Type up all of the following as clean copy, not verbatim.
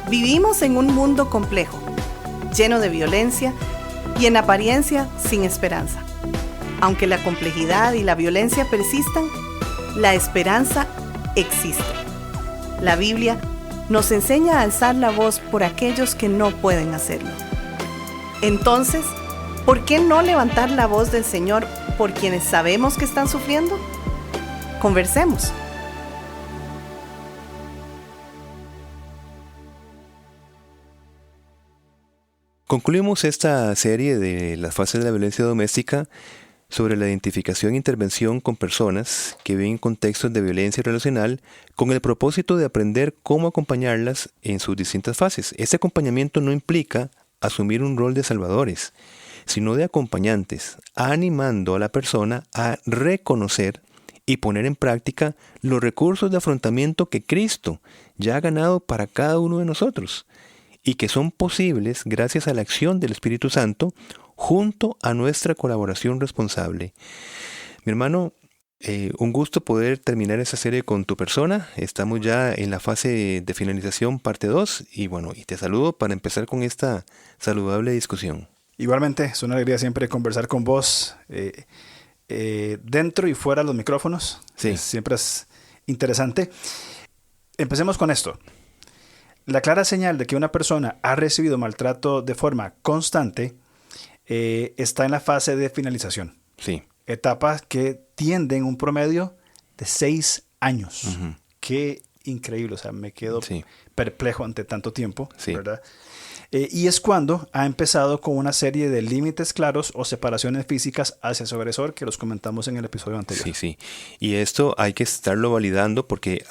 Vivimos en un mundo complejo, lleno de violencia y en apariencia sin esperanza. Aunque la complejidad y la violencia persistan, la esperanza existe. La Biblia nos enseña a alzar la voz por aquellos que no pueden hacerlo. Entonces, ¿por qué no levantar la voz del Señor por quienes sabemos que están sufriendo? Conversemos. Concluimos esta serie de las fases de la violencia doméstica sobre la identificación e intervención con personas que viven en contextos de violencia relacional con el propósito de aprender cómo acompañarlas en sus distintas fases. Este acompañamiento no implica asumir un rol de salvadores, sino de acompañantes, animando a la persona a reconocer y poner en práctica los recursos de afrontamiento que Cristo ya ha ganado para cada uno de nosotros y que son posibles gracias a la acción del Espíritu Santo junto a nuestra colaboración responsable. Mi hermano, un gusto poder terminar esa serie con tu persona. Estamos ya en la fase de finalización, parte 2, y te saludo para empezar con esta saludable discusión. Igualmente, es una alegría siempre conversar con vos, dentro y fuera de los micrófonos. Sí. Siempre es interesante. Empecemos con esto. La clara señal de que una persona ha recibido maltrato de forma constante está en la fase de finalización. Sí. Etapas que tienden un promedio de 6 años. Uh-huh. Qué increíble, me quedo perplejo ante tanto tiempo, ¿verdad? Y es cuando ha empezado con una serie de límites claros o separaciones físicas hacia su agresor, que los comentamos en el episodio anterior. Sí. Y esto hay que estarlo validando porque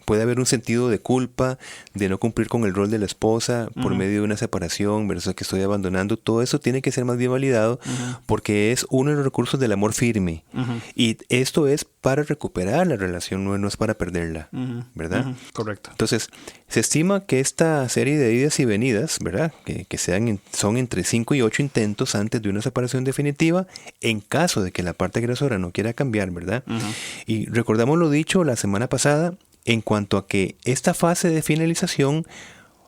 puede haber un sentido de culpa, de no cumplir con el rol de la esposa por medio de una separación, versus que estoy abandonando. Todo eso tiene que ser más bien validado porque es uno de los recursos del amor firme. Y esto es para recuperar la relación, no es para perderla, ¿verdad? Correcto. Entonces, se estima que esta serie de idas y venidas, ¿verdad? Que son entre 5 y 8 intentos antes de una separación definitiva, en caso de que la parte agresora no quiera cambiar, ¿verdad? Y recordamos lo dicho la semana pasada, en cuanto a que esta fase de finalización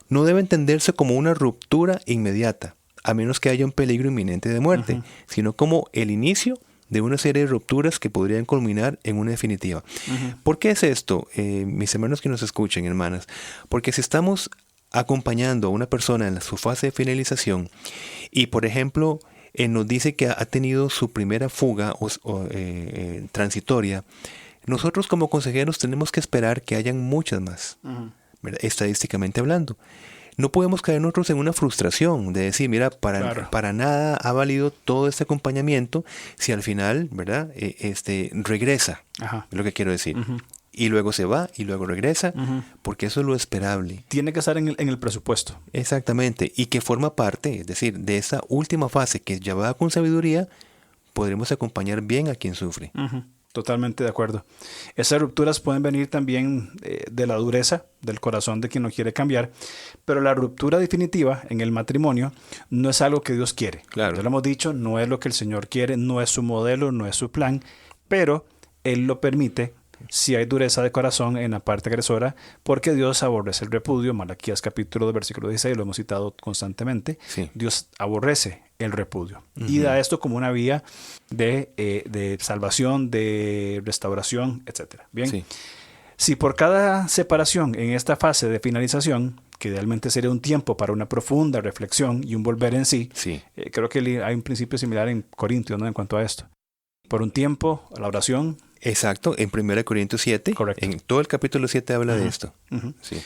no debe entenderse como una ruptura inmediata, a menos que haya un peligro inminente de muerte, sino como el inicio de una serie de rupturas que podrían culminar en una definitiva. ¿Por qué es esto, mis hermanos que nos escuchen, hermanas? Porque si estamos acompañando a una persona en su fase de finalización y, por ejemplo, nos dice que ha tenido su primera fuga transitoria, nosotros como consejeros tenemos que esperar que hayan muchas más, estadísticamente hablando. No podemos caer nosotros en una frustración de decir, mira, para nada ha valido todo este acompañamiento si al final, ¿verdad? Regresa, es lo que quiero decir. Y luego se va y luego regresa, porque eso es lo esperable. Tiene que estar en el presupuesto. Exactamente, y que forma parte, es decir, de esa última fase que llevada con sabiduría, podremos acompañar bien a quien sufre. Totalmente de acuerdo. Esas rupturas pueden venir también de la dureza del corazón de quien no quiere cambiar, pero la ruptura definitiva en el matrimonio no es algo que Dios quiere. Claro. Ya lo hemos dicho, no es lo que el Señor quiere, no es su modelo, no es su plan, pero Él lo permite si hay dureza de corazón en la parte agresora, porque Dios aborrece el repudio. Malaquías capítulo 2, versículo 16, lo hemos citado constantemente. Sí. Dios aborrece el repudio y da esto como una vía de salvación, de restauración, etc. Bien, Sí. Si por cada separación en esta fase de finalización, que idealmente sería un tiempo para una profunda reflexión y un volver en sí, creo que hay un principio similar en Corintios, ¿no? En cuanto a esto. Por un tiempo, la oración. Exacto, en 1 Corintios 7, correcto, en todo el capítulo 7 habla de esto. Sí.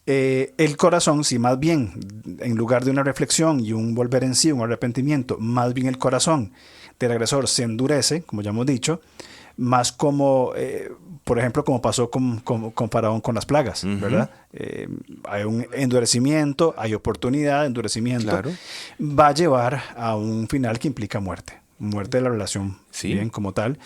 El corazón, si más bien, en lugar de una reflexión y un volver en sí, un arrepentimiento, más bien el corazón del agresor se endurece, como ya hemos dicho, más como, por ejemplo, como pasó con Faraón con las plagas, ¿verdad? Hay un endurecimiento, hay oportunidad de endurecimiento, claro, va a llevar a un final que implica muerte de la relación, bien, como tal,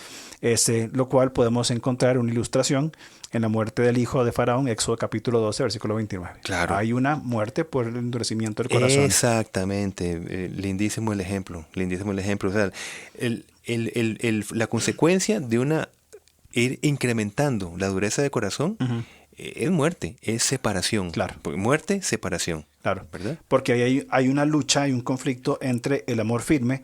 lo cual podemos encontrar una ilustración en la muerte del hijo de Faraón, Éxodo capítulo 12, versículo 29. Claro. Hay una muerte por el endurecimiento del corazón. Exactamente, lindísimo el ejemplo. O sea, la consecuencia de ir incrementando la dureza de corazón es muerte, es separación. Claro. Muerte, separación. Claro, ¿verdad? porque ahí hay una lucha, hay un conflicto entre el amor firme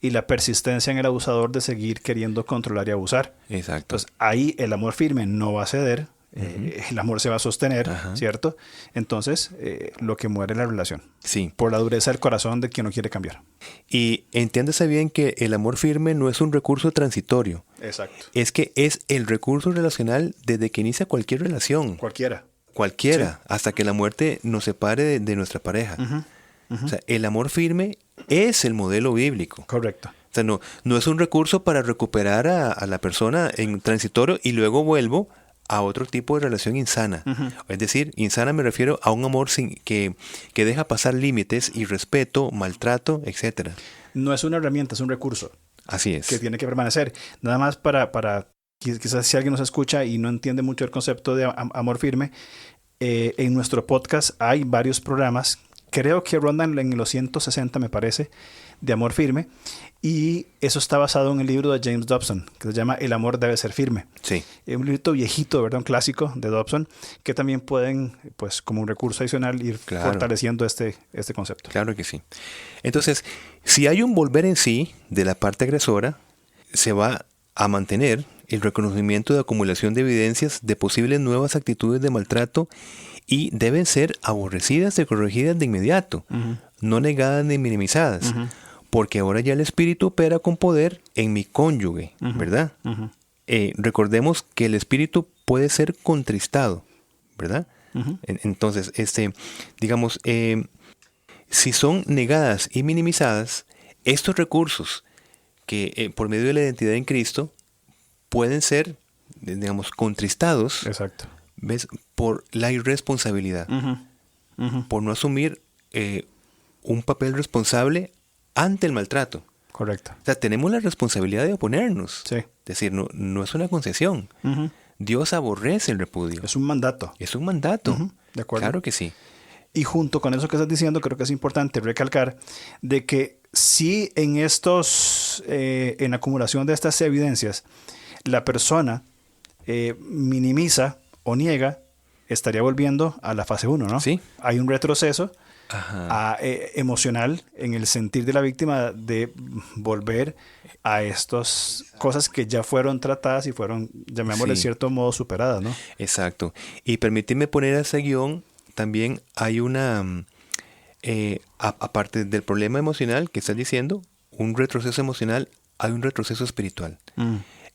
y la persistencia en el abusador de seguir queriendo controlar y abusar. Exacto. Entonces ahí el amor firme no va a ceder, el amor se va a sostener, ¿cierto? Entonces lo que muere es la relación. Sí. Por la dureza del corazón de quien no quiere cambiar. Y entiéndase bien que el amor firme no es un recurso transitorio. Exacto. Es que es el recurso relacional desde que inicia cualquier relación. Cualquiera. Cualquiera, hasta que la muerte nos separe de nuestra pareja. O sea, el amor firme es el modelo bíblico. Correcto. O sea, no es un recurso para recuperar a la persona en transitorio y luego vuelvo a otro tipo de relación insana. Es decir, insana me refiero a un amor que deja pasar límites, irrespeto, maltrato, etc. No es una herramienta, es un recurso. Así es. Que tiene que permanecer. Nada más para quizás si alguien nos escucha y no entiende mucho el concepto de amor firme, en nuestro podcast hay varios programas, creo que rondan en los 160 me parece, de amor firme, y eso está basado en el libro de James Dobson, que se llama El amor debe ser firme. Sí. Un librito viejito, ¿verdad? Un clásico de Dobson, que también pueden, pues como un recurso adicional, ir fortaleciendo este concepto. Claro que sí. Entonces, si hay un volver en sí de la parte agresora, se va a mantener el reconocimiento de acumulación de evidencias de posibles nuevas actitudes de maltrato y deben ser aborrecidas y corregidas de inmediato, no negadas ni minimizadas, porque ahora ya el espíritu opera con poder en mi cónyuge, ¿verdad? Recordemos que el espíritu puede ser contristado, ¿verdad? Entonces, digamos, si son negadas y minimizadas, estos recursos que por medio de la identidad en Cristo pueden ser, digamos, contristados. Exacto. ¿Ves? Por la irresponsabilidad, por no asumir un papel responsable ante el maltrato. Correcto. O sea, tenemos la responsabilidad de oponernos. Sí. Es decir, no es una concesión. Dios aborrece el repudio. Es un mandato. Es un mandato. De acuerdo. Claro que sí. Y junto con eso que estás diciendo, creo que es importante recalcar de que si en en acumulación de estas evidencias, la persona minimiza o niega, estaría volviendo a la fase 1, ¿no? Sí. Hay un retroceso emocional en el sentir de la víctima de volver a estas cosas que ya fueron tratadas y fueron, llamémosle de cierto modo, superadas, ¿no? Exacto. Y permíteme poner a ese guión, también hay una, aparte del problema emocional que estás diciendo, un retroceso emocional, hay un retroceso espiritual.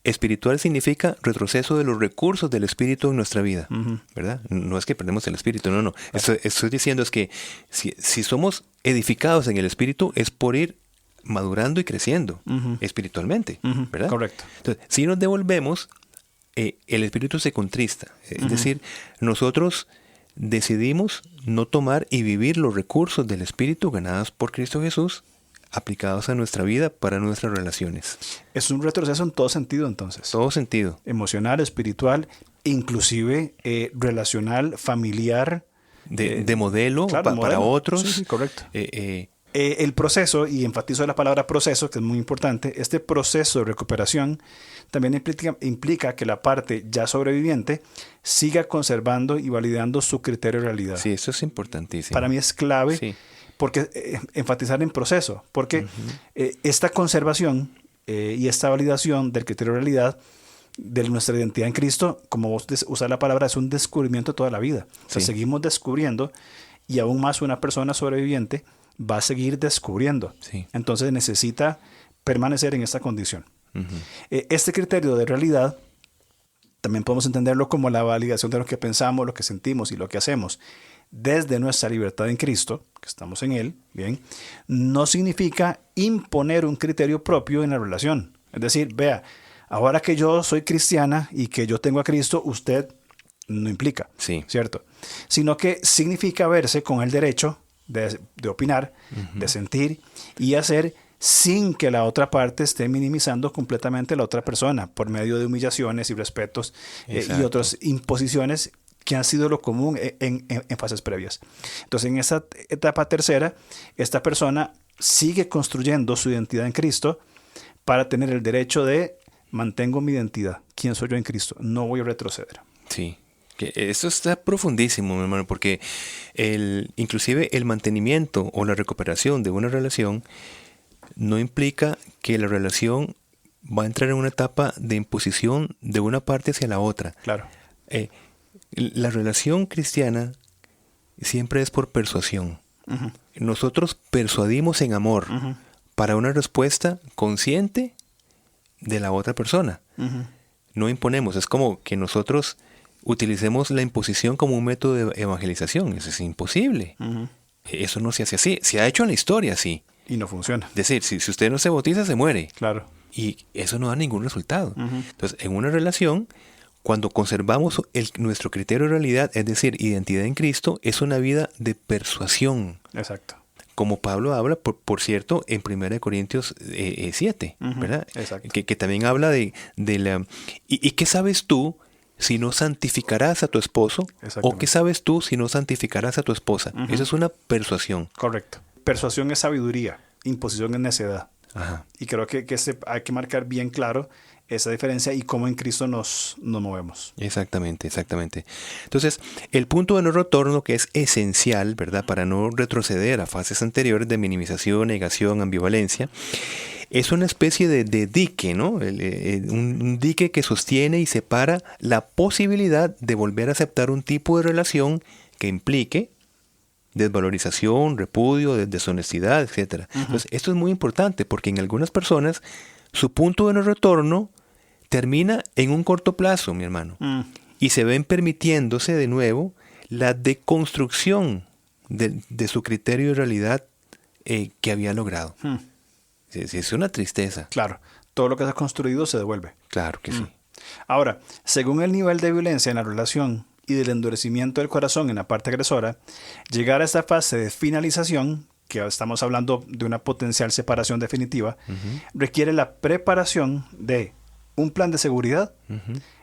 Espiritual significa retroceso de los recursos del espíritu en nuestra vida, ¿verdad? No es que perdemos el espíritu, no. Estoy diciendo es que si somos edificados en el espíritu es por ir madurando y creciendo espiritualmente, ¿verdad? Correcto. Entonces, si nos devolvemos, el espíritu se contrista. Es decir, nosotros decidimos no tomar y vivir los recursos del espíritu ganados por Cristo Jesús, aplicados a nuestra vida para nuestras relaciones. Es un retroceso en todo sentido, entonces. Todo sentido. Emocional, espiritual, inclusive relacional, familiar. De modelo, claro, para otros. Sí, correcto. El proceso, y enfatizo la palabra proceso, que es muy importante, este proceso de recuperación también implica que la parte ya sobreviviente siga conservando y validando su criterio de realidad. Sí, eso es importantísimo. Para mí es clave. Sí. Porque enfatizar en proceso, porque esta conservación y esta validación del criterio de realidad de nuestra identidad en Cristo, como vos usás la palabra, es un descubrimiento toda la vida. O sea, seguimos descubriendo y aún más una persona sobreviviente va a seguir descubriendo. Sí. Entonces necesita permanecer en esta condición. Este criterio de realidad también podemos entenderlo como la validación de lo que pensamos, lo que sentimos y lo que hacemos. Desde nuestra libertad en Cristo, que estamos en Él, bien, no significa imponer un criterio propio en la relación. Es decir, vea, ahora que yo soy cristiana y que yo tengo a Cristo, usted no implica, ¿cierto? Sino que significa verse con el derecho de opinar, de sentir y hacer sin que la otra parte esté minimizando completamente a la otra persona por medio de humillaciones y respetos y otras imposiciones que han sido lo común en fases previas. Entonces, en esa etapa tercera, esta persona sigue construyendo su identidad en Cristo para tener el derecho de mantengo mi identidad. ¿Quién soy yo en Cristo? No voy a retroceder. Sí, Que esto está profundísimo, mi hermano, porque inclusive el mantenimiento o la recuperación de una relación no implica que la relación va a entrar en una etapa de imposición de una parte hacia la otra. Claro. La relación cristiana siempre es por persuasión. Uh-huh. Nosotros persuadimos en amor Uh-huh. para una respuesta consciente de la otra persona. Uh-huh. No imponemos. Es como que nosotros utilicemos la imposición como un método de evangelización. Eso es imposible. Uh-huh. Eso no se hace así. Se ha hecho en la historia así. Y no funciona. Es decir, si usted no se bautiza, se muere. Claro. Y eso no da ningún resultado. Uh-huh. Entonces, en una relación, cuando conservamos nuestro criterio de realidad, es decir, identidad en Cristo, es una vida de persuasión. Exacto. Como Pablo habla, por cierto, en 1 Corintios 7, Uh-huh. ¿verdad? Exacto. Que también habla de la... ¿Y qué sabes tú si no santificarás a tu esposo? ¿O qué sabes tú si no santificarás a tu esposa? Uh-huh. Eso es una persuasión. Correcto. Persuasión es sabiduría, imposición es necedad. Ajá. Y creo que hay que marcar bien claro esa diferencia y cómo en Cristo nos movemos. Exactamente, exactamente. Entonces, el punto de no retorno, que es esencial, ¿verdad?, para no retroceder a fases anteriores de minimización, negación, ambivalencia, es una especie de dique, ¿no? Un dique que sostiene y separa la posibilidad de volver a aceptar un tipo de relación que implique desvalorización, repudio, deshonestidad, etc. Uh-huh. Entonces, esto es muy importante porque en algunas personas su punto de no retorno termina en un corto plazo, mi hermano. Y se ven permitiéndose de nuevo la deconstrucción de su criterio de realidad que había logrado. Es una tristeza. Claro, todo lo que se ha construido se devuelve. Claro que sí. Ahora, según el nivel de violencia en la relación y del endurecimiento del corazón en la parte agresora, llegar a esta fase de finalización, que estamos hablando de una potencial separación definitiva, requiere la preparación de un plan de seguridad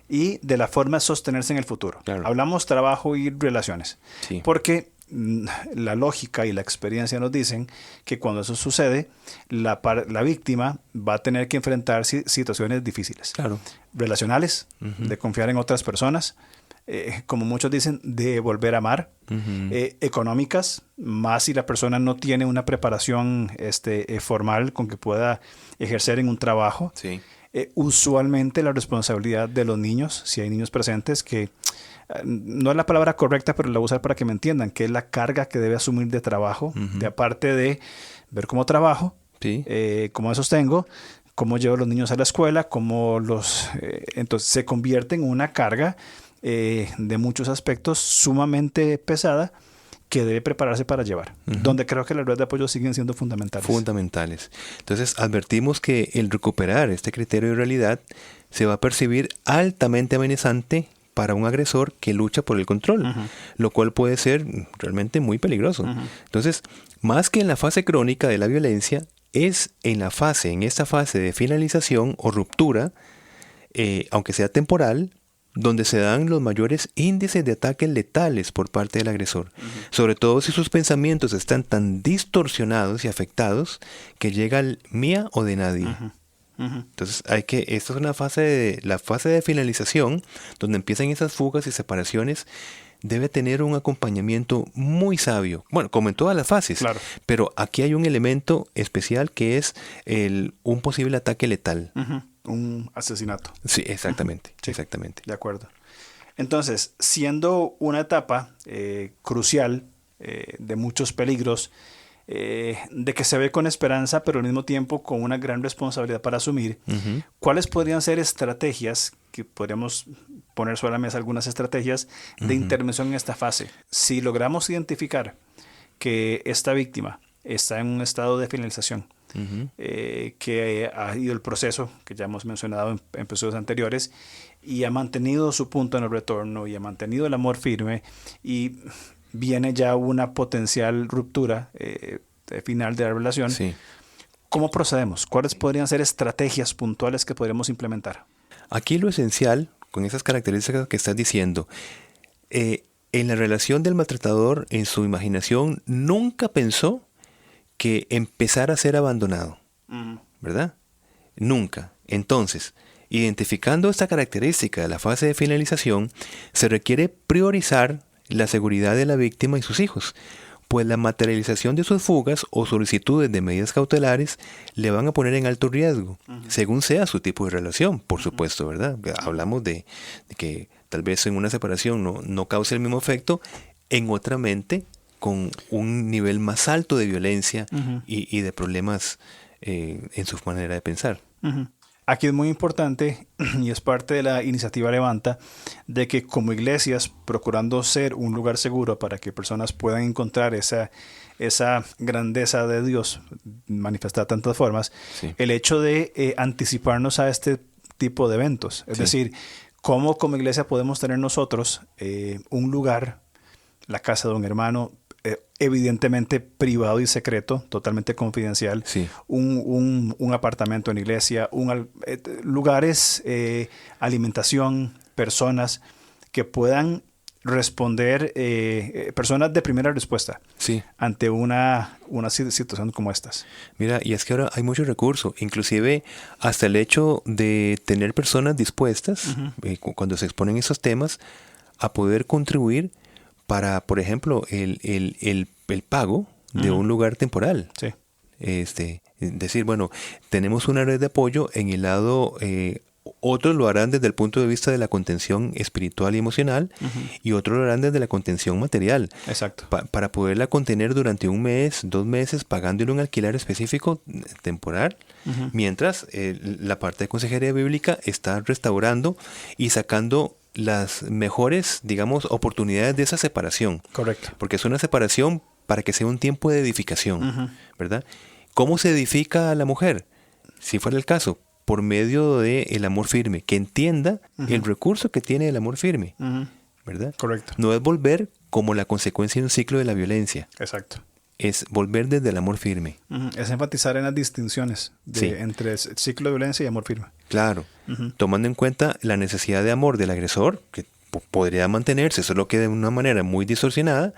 y de la forma de sostenerse en el futuro. Claro. Hablamos trabajo y relaciones. Sí. Porque la lógica y la experiencia nos dicen que cuando eso sucede, la víctima va a tener que enfrentar situaciones difíciles. Claro. Relacionales, de confiar en otras personas, como muchos dicen, de volver a amar, económicas, más si la persona no tiene una preparación formal con que pueda ejercer en un trabajo. Sí. Usualmente la responsabilidad de los niños, si hay niños presentes, que no es la palabra correcta, pero la voy a usar para que me entiendan, que es la carga que debe asumir de trabajo, de aparte de ver cómo trabajo, Sí. cómo me sostengo, cómo llevo a los niños a la escuela, entonces se convierte en una carga de muchos aspectos sumamente pesada que debe prepararse para llevar, donde creo que las redes de apoyo siguen siendo fundamentales. Fundamentales. Entonces, advertimos que el recuperar este criterio de realidad se va a percibir altamente amenazante para un agresor que lucha por el control, lo cual puede ser realmente muy peligroso. Entonces, más que en la fase crónica de la violencia, es en esta fase de finalización o ruptura, aunque sea temporal, donde se dan los mayores índices de ataques letales por parte del agresor, sobre todo si sus pensamientos están tan distorsionados y afectados que llega al mía o de nadie. Entonces esta es la fase de finalización, donde empiezan esas fugas y separaciones. Debe tener un acompañamiento muy sabio, bueno, como en todas las fases, claro. Pero aquí hay un elemento especial que es un posible ataque letal. Un asesinato. Sí, exactamente, Sí, exactamente. de acuerdo. Entonces, siendo una etapa crucial de muchos peligros, de que se ve con esperanza, pero al mismo tiempo con una gran responsabilidad para asumir, ¿cuáles podrían ser estrategias que podríamos poner sobre la mesa, algunas estrategias de intervención en esta fase? Si logramos identificar que esta víctima está en un estado de finalización, que ha ido el proceso que ya hemos mencionado en episodios anteriores y ha mantenido su punto en el retorno y ha mantenido el amor firme y viene ya una potencial ruptura final de la relación, Sí. ¿cómo procedemos? ¿Cuáles podrían ser estrategias puntuales que podríamos implementar? Aquí lo esencial, con esas características que estás diciendo, en la relación del maltratador, en su imaginación, nunca pensó que empezara a ser abandonado, ¿verdad? Nunca. Entonces, Identificando esta característica de la fase de finalización, se requiere priorizar la seguridad de la víctima y sus hijos, pues la materialización de sus fugas o solicitudes de medidas cautelares le van a poner en alto riesgo, según sea su tipo de relación, por supuesto, ¿verdad? Hablamos de que tal vez en una separación no cause el mismo efecto, en otra mente con un nivel más alto de violencia y de problemas en su manera de pensar. Aquí es muy importante, y es parte de la iniciativa Levanta, de que como iglesias, procurando ser un lugar seguro para que personas puedan encontrar esa grandeza de Dios manifestada de tantas formas, sí, el hecho de anticiparnos a este tipo de eventos. Es decir, cómo como iglesia podemos tener nosotros un lugar, la casa de un hermano, evidentemente privado y secreto, totalmente confidencial, un apartamento en iglesia, lugares, alimentación, personas que puedan responder, personas de primera respuesta ante una situación como estas. Mira, y es que ahora hay mucho recurso, inclusive hasta el hecho de tener personas dispuestas, cuando se exponen esos temas, a poder contribuir para, por ejemplo, el pago de un lugar temporal. Sí. Decir, bueno, tenemos una red de apoyo en el lado, otros lo harán desde el punto de vista de la contención espiritual y emocional, y otros lo harán desde la contención material. Exacto. Para poderla contener durante 1 mes, 2 meses, pagándole un alquiler específico temporal, mientras la parte de consejería bíblica está restaurando y sacando las mejores, digamos, oportunidades de esa separación. Correcto. Porque es una separación para que sea un tiempo de edificación, ¿verdad? ¿Cómo se edifica a la mujer? Si fuera el caso, por medio del amor firme, que entienda el recurso que tiene el amor firme, ¿verdad? Correcto. No es volver como la consecuencia de un ciclo de la violencia. Exacto. Es volver desde el amor firme. Es enfatizar en las distinciones entre ciclo de violencia y amor firme. Claro, tomando en cuenta la necesidad de amor del agresor, que podría mantenerse, solo que de una manera muy distorsionada,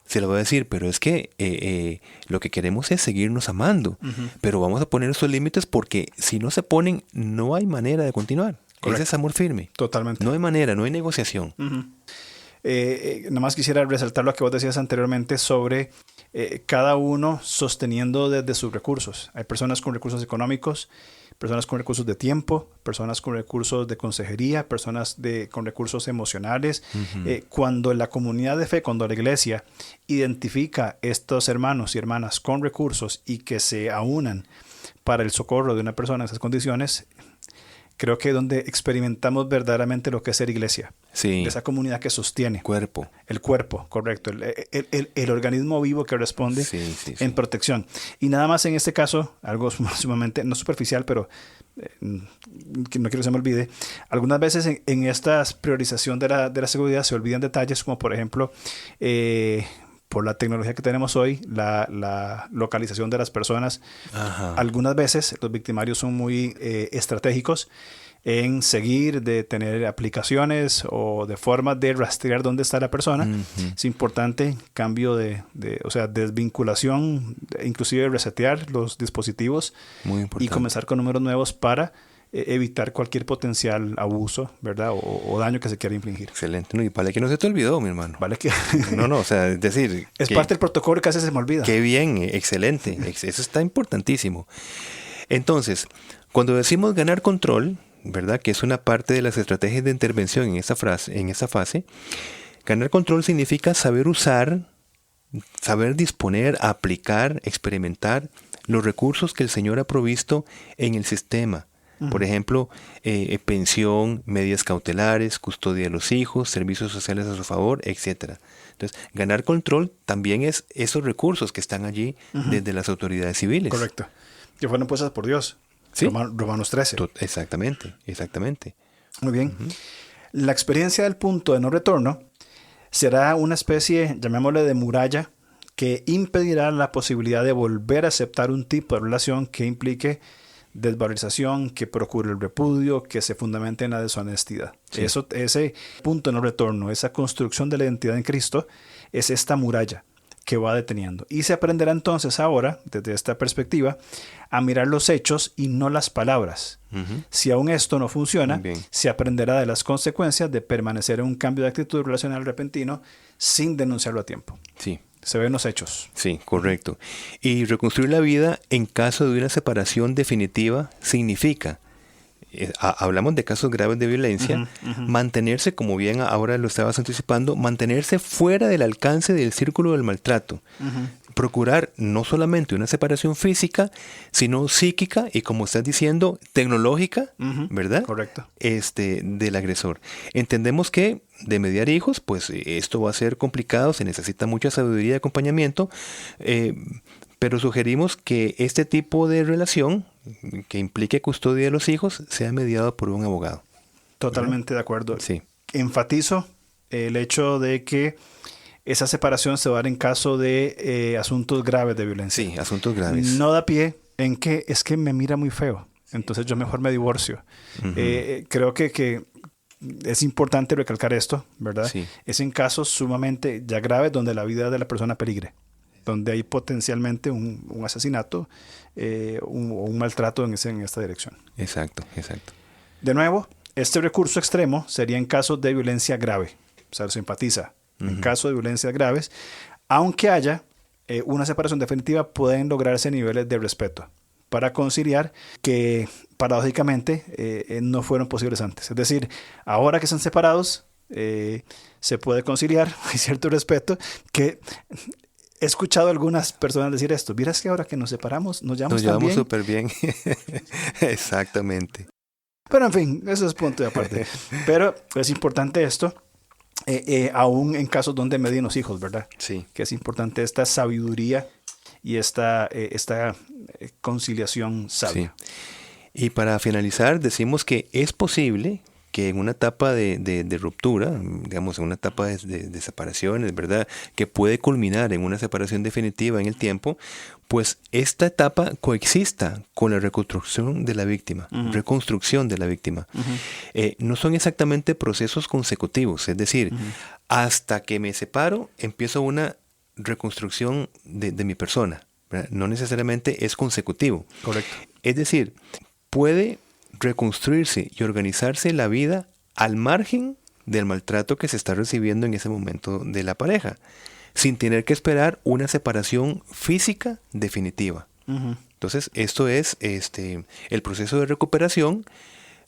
se lo va a decir, pero es que lo que queremos es seguirnos amando, pero vamos a poner esos límites porque si no se ponen, no hay manera de continuar. Correcto. Ese es amor firme. Totalmente. No hay manera, no hay negociación. Nada más quisiera resaltar lo que vos decías anteriormente sobre cada uno sosteniendo desde sus recursos. Hay personas con recursos económicos, personas con recursos de tiempo, personas con recursos de consejería, personas con recursos emocionales. Cuando la comunidad de fe, cuando la iglesia identifica estos hermanos y hermanas con recursos y que se aunan para el socorro de una persona en esas condiciones, creo que es donde experimentamos verdaderamente lo que es ser iglesia. Sí. Esa comunidad que sostiene. Cuerpo. El cuerpo, correcto. El organismo vivo que responde en protección. Y nada más en este caso, algo sumamente, no superficial, pero que no quiero que se me olvide, algunas veces en esta priorización de la seguridad se olvidan detalles como por ejemplo, por la tecnología que tenemos hoy, la localización de las personas. Algunas veces los victimarios son muy estratégicos en seguir, de tener aplicaciones o de formas de rastrear dónde está la persona. Es importante cambio o sea, desvinculación, inclusive resetear los dispositivos. Muy importante. Y comenzar con números nuevos para evitar cualquier potencial abuso, ¿verdad? O daño que se quiera infligir. Excelente. No, y vale que no se te olvidó, mi hermano. Vale que... No, o sea, es decir... Es parte del protocolo que a veces se me olvida. Qué bien, excelente. Eso está importantísimo. Entonces, cuando decimos ganar control, ¿verdad? Que es una parte de las estrategias de intervención en esta fase, ganar control significa saber usar, saber disponer, aplicar, experimentar los recursos que el Señor ha provisto en el sistema. Por ejemplo, pensión, medidas cautelares, custodia de los hijos, servicios sociales a su favor, etc. Entonces, ganar control también es esos recursos que están allí desde las autoridades civiles. Correcto. Que fueron puestas por Dios. ¿Sí? Romanos 13. Exactamente. Muy bien. La experiencia del punto de no retorno será una especie, llamémosle, de muralla que impedirá la posibilidad de volver a aceptar un tipo de relación que implique desvalorización, que procure el repudio, que se fundamente en la deshonestidad. Sí. Ese punto de no retorno, esa construcción de la identidad en Cristo, es esta muralla que va deteniendo. Y se aprenderá entonces ahora, desde esta perspectiva, a mirar los hechos y no las palabras. Si aún esto no funciona, se aprenderá de las consecuencias de permanecer en un cambio de actitud relacional repentino sin denunciarlo a tiempo. Sí. Se ven los hechos. Sí, correcto. Y reconstruir la vida en caso de una separación definitiva significa, hablamos de casos graves de violencia, mantenerse, como bien ahora lo estabas anticipando, mantenerse fuera del alcance del círculo del maltrato. Procurar no solamente una separación física, sino psíquica y, como estás diciendo, tecnológica, ¿verdad? Correcto. Del agresor. Entendemos que de mediar hijos, pues esto va a ser complicado, se necesita mucha sabiduría y acompañamiento, pero sugerimos que este tipo de relación que implique custodia de los hijos sea mediado por un abogado. Totalmente de acuerdo. Sí. Enfatizo el hecho de que esa separación se va a dar en caso de asuntos graves de violencia. Sí, asuntos graves. No da pie en que es que me mira muy feo, entonces yo mejor me divorcio. Creo que es importante recalcar esto, ¿verdad? Sí. Es en casos sumamente ya graves donde la vida de la persona peligre, donde hay potencialmente un asesinato o un maltrato en esta dirección. Exacto. De nuevo, este recurso extremo sería en casos de violencia grave. O sea, se enfatiza. En casos de violencias graves, aunque haya una separación definitiva, pueden lograrse niveles de respeto para conciliar que paradójicamente no fueron posibles antes. Es decir, ahora que están separados, se puede conciliar, hay cierto respeto, que he escuchado a algunas personas decir esto: miras que ahora que nos separamos, nos llevamos súper bien. Exactamente. Pero en fin, eso es punto de aparte. Pero es importante esto. Aún en casos donde medien los hijos, ¿verdad? Sí. Que es importante esta sabiduría y esta conciliación sabia. Sí. Y para finalizar, decimos que es posible que en una etapa de ruptura, digamos, en una etapa de separaciones, ¿verdad?, que puede culminar en una separación definitiva en el tiempo, pues esta etapa coexista con la reconstrucción de la víctima. No son exactamente procesos consecutivos, es decir, hasta que me separo, empiezo una reconstrucción de mi persona, ¿verdad? No necesariamente es consecutivo. Correcto. Es decir, puede reconstruirse y organizarse la vida al margen del maltrato que se está recibiendo en ese momento de la pareja, sin tener que esperar una separación física definitiva. Entonces, esto es el proceso de recuperación.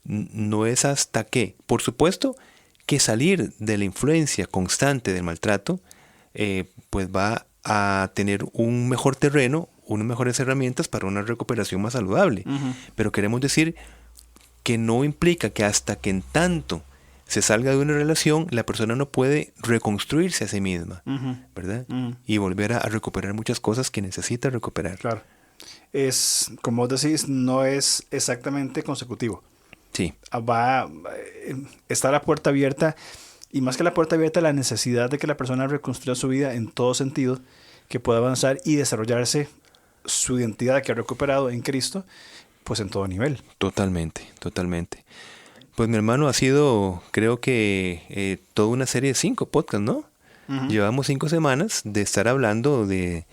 No es hasta que, por supuesto, que salir de la influencia constante del maltrato, pues va a tener un mejor terreno, unas mejores herramientas para una recuperación más saludable. Pero queremos decir que no implica que hasta que en tanto se salga de una relación, la persona no puede reconstruirse a sí misma, ¿verdad? Y volver a recuperar muchas cosas que necesita recuperar. Claro. Es, como vos decís, no es exactamente consecutivo. Sí. Está la puerta abierta, y más que la puerta abierta, la necesidad de que la persona reconstruya su vida en todo sentido, que pueda avanzar y desarrollarse su identidad que ha recuperado en Cristo, pues en todo nivel. Totalmente. Pues mi hermano, ha sido, creo que toda una serie de 5 podcasts, ¿no? Llevamos 5 semanas de estar hablando de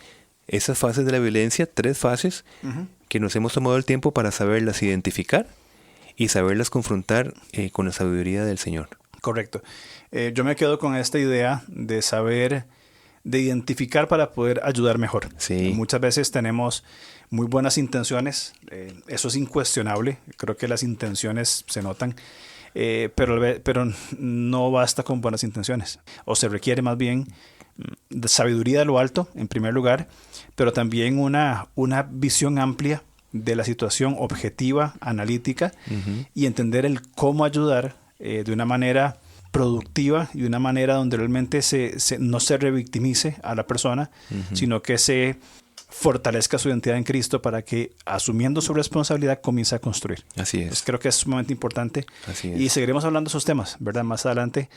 esas fases de la violencia, 3 fases que nos hemos tomado el tiempo para saberlas identificar y saberlas confrontar con la sabiduría del Señor. Correcto. Yo me quedo con esta idea de saber, de identificar para poder ayudar mejor. Sí. Muchas veces tenemos muy buenas intenciones, eso es incuestionable, creo que las intenciones se notan, pero no basta con buenas intenciones, o se requiere más bien de sabiduría de lo alto, en primer lugar, pero también una visión amplia de la situación objetiva, analítica, y entender el cómo ayudar de una manera productiva y de una manera donde realmente no se revictimice a la persona, sino que se fortalezca su identidad en Cristo para que, asumiendo su responsabilidad, comience a construir. Así es. Entonces, creo que es sumamente importante. Así es. Y seguiremos hablando de esos temas, ¿verdad? Más adelante,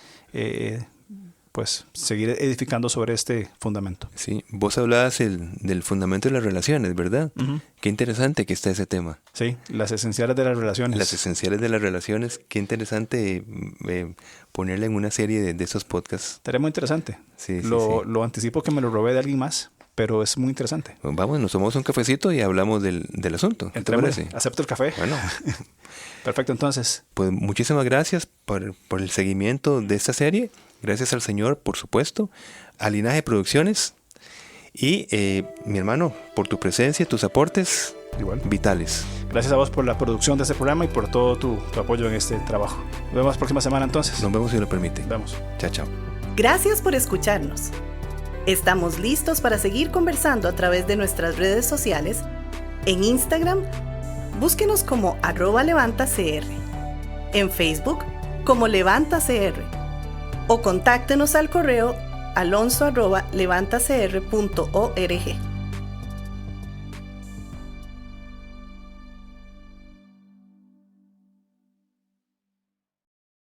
pues seguir edificando sobre este fundamento. Sí, vos hablabas del fundamento de las relaciones, ¿verdad? Uh-huh. Qué interesante que está ese tema. Sí, las esenciales de las relaciones. Las esenciales de las relaciones, qué interesante ponerla en una serie de esos podcasts. Estaría muy interesante. Sí, lo anticipo que me lo robé de alguien más, pero es muy interesante. Vamos, nos tomamos un cafecito y hablamos del asunto. ¿Qué te parece? Acepto el café. Bueno. Perfecto, entonces. Pues muchísimas gracias por el seguimiento de esta serie. Gracias al Señor, por supuesto. A Linaje Producciones. Y mi hermano, por tu presencia, tus aportes igual vitales. Gracias a vos por la producción de este programa y por todo tu apoyo en este trabajo. Nos vemos la próxima semana entonces. Nos vemos si lo permite. Nos vemos. Chao, chao. Gracias por escucharnos. Estamos listos para seguir conversando a través de nuestras redes sociales. En Instagram, búsquenos como @levantacr. En Facebook, como LevantaCR. O contáctenos al correo alonso@levantacr.org.